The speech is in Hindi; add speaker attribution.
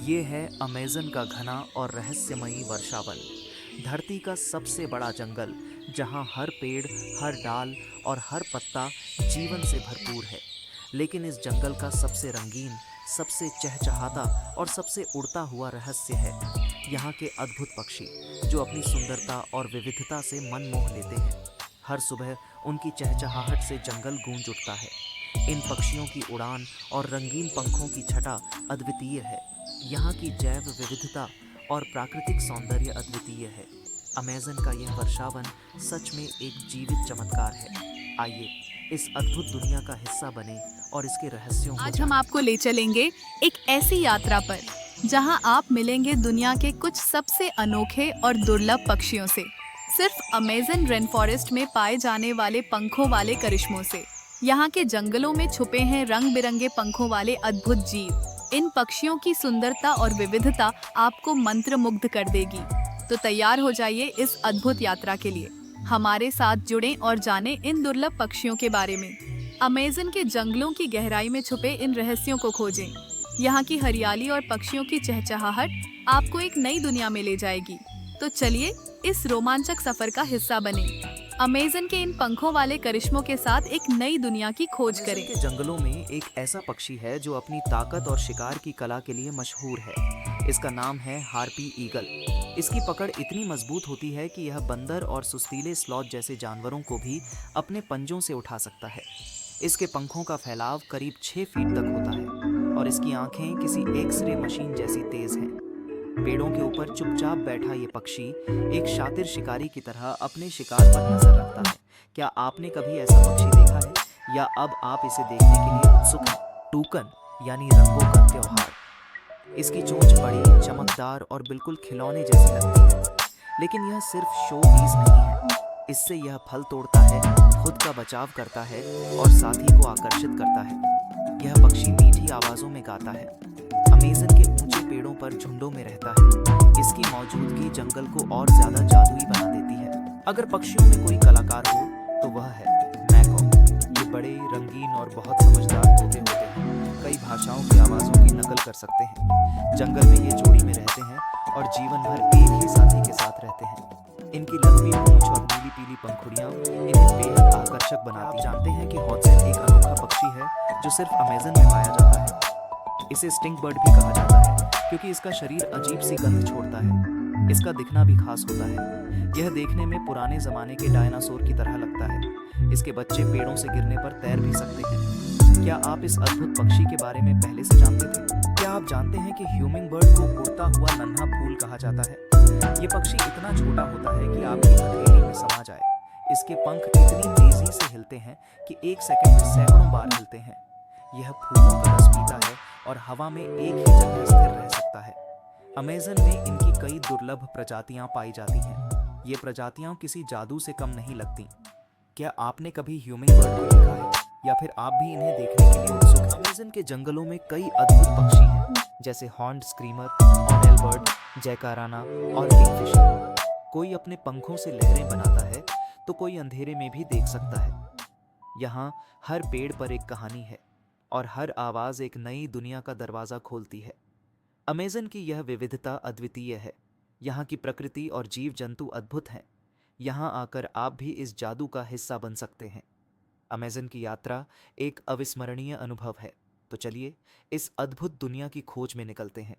Speaker 1: ये है अमेज़न का घना और रहस्यमयी वर्षावन, धरती का सबसे बड़ा जंगल जहाँ हर पेड़, हर डाल और हर पत्ता जीवन से भरपूर है। लेकिन इस जंगल का सबसे रंगीन, सबसे चहचहाता और सबसे उड़ता हुआ रहस्य है यहाँ के अद्भुत पक्षी, जो अपनी सुंदरता और विविधता से मन मोह लेते हैं। हर सुबह उनकी चहचहाहट से जंगल गूंज उठता है। इन पक्षियों की उड़ान और रंगीन पंखों की छटा अद्वितीय है। यहाँ की जैव विविधता और प्राकृतिक सौंदर्य अद्वितीय है। अमेज़न का यह वर्षावन सच में एक जीवित चमत्कार है। आइए इस अद्भुत दुनिया का हिस्सा बने और इसके रहस्यों को
Speaker 2: आज हम
Speaker 1: जानें।
Speaker 2: आपको ले चलेंगे एक ऐसी यात्रा पर जहां आप मिलेंगे दुनिया के कुछ सबसे अनोखे और दुर्लभ पक्षियों से, सिर्फ अमेज़न रेन फॉरेस्ट में पाए जाने वाले पंखों वाले करिश्मों से। यहाँ के जंगलों में छुपे हैं रंग बिरंगे पंखों वाले अद्भुत जीव। इन पक्षियों की सुंदरता और विविधता आपको मंत्रमुग्ध कर देगी। तो तैयार हो जाइए इस अद्भुत यात्रा के लिए। हमारे साथ जुड़ें और जानें इन दुर्लभ पक्षियों के बारे में। अमेज़न के जंगलों की गहराई में छुपे इन रहस्यों को खोजें। यहाँ की हरियाली और पक्षियों की चहचहाहट आपको एक नई दुनिया में ले जाएगी। तो चलिए इस रोमांचक सफर का हिस्सा बने। अमेज़न के इन पंखों वाले करिश्मों के साथ एक नई दुनिया की खोज
Speaker 1: अमेज़न
Speaker 2: करें।
Speaker 1: के जंगलों में एक ऐसा पक्षी है जो अपनी ताकत और शिकार की कला के लिए मशहूर है। इसका नाम है हार्पी ईगल। इसकी पकड़ इतनी मजबूत होती है कि यह बंदर और सुस्तीले स्लॉथ जैसे जानवरों को भी अपने पंजों से उठा सकता है। इसके पंखों का फैलाव करीब 6 फीट तक होता है और इसकी आंखें किसी एक्स-रे मशीन जैसी तेज हैं। पेड़ों के ऊपर चुपचाप बैठा ये पक्षी एक शातिर शिकारी की तरह अपने शिकार पर नजर रखता है। क्या आपने कभी ऐसा पक्षी देखा है या अब आप इसे देखने के लिए उत्सुक हैं? टूकन यानी रंगों का त्योहार। इसकी चोंच बड़ी, चमकदार और बिल्कुल खिलौने जैसी लगती है। लेकिन यह सिर्फ शो पीस नहीं है। इससे यह फल तोड़ता है, खुद का बचाव करता है और साथी को आकर्षित करता है। यह पक्षी मीठी आवाजों में गाता है, अमेज़न के ऊंचे पेड़ों पर झुंडों में रहता है। इसकी मौजूदगी जंगल को और ज्यादा जादुई बना देती है। अगर पक्षियों में कोई कलाकार हो तो वह है मैकॉक। ये बड़े, रंगीन और बहुत समझदार तोते होते हैं। कई भाषाओं की आवाज़ों की नकल कर सकते हैं। जंगल में ये जोड़ी में रहते हैं और जीवन भर एक ही साथी के साथ रहते हैं। इनकी लंबी पूंछ और नीली पीली पंखुड़ियां इन्हें बेहद आकर्षक बनाती हैं। आप जानते हैं कि हॉटसेट एक अनोखा पक्षी है जो सिर्फ अमेज़न में पाया जाता है। इसे स्टिंग बर्ड भी कहा जाता है क्योंकि इसका शरीर अजीब सी गंध छोड़ता है। इसका दिखना भी खास होता है। यह देखने में पुराने जमाने के डायनासोर की तरह लगता है। इसके बच्चे पेड़ों से गिरने पर तैर भी सकते हैं। क्या आप इस अद्भुत पक्षी के बारे में पहले से जानते थे? क्या आप जानते हैं कि ह्यूमिंग बर्ड को उड़ता हुआ नन्हा फूल कहा जाता है? ये पक्षी इतना छोटा होता है कि आपकी हथेली में समा जाए। इसके पंख इतनी तेजी से हिलते हैं कि एक सेकंड में सैकड़ों बार हिलते हैं। यह फूलों का रस पीता है और हवा में एक ही जगह स्थिर रह सकता है। अमेज़न में इनकी कई दुर्लभ प्रजातियां पाई जाती हैं। ये प्रजातियां किसी जादू से कम नहीं लगती। क्या आपने कभी ह्यूमिंग बर्ड को देखा है या फिर आप भी इन्हें देखने के लिए उत्सुक हैं? अमेज़न के जंगलों में कई अद्भुत पक्षी हैं, जैसे हॉर्न्ड स्क्रीमर, ऑनेल बर्ड, जैकाराना और किंगफिशर। कोई अपने पंखों से लहरें बनाता है तो कोई अंधेरे में भी देख सकता है। यहाँ हर पेड़ पर एक कहानी है और हर आवाज़ एक नई दुनिया का दरवाज़ा खोलती है। अमेज़न की यह विविधता अद्वितीय है। यहाँ की प्रकृति और जीव जंतु अद्भुत हैं। यहाँ आकर आप भी इस जादू का हिस्सा बन सकते हैं। अमेज़न की यात्रा एक अविस्मरणीय अनुभव है। तो चलिए इस अद्भुत दुनिया की खोज में निकलते हैं।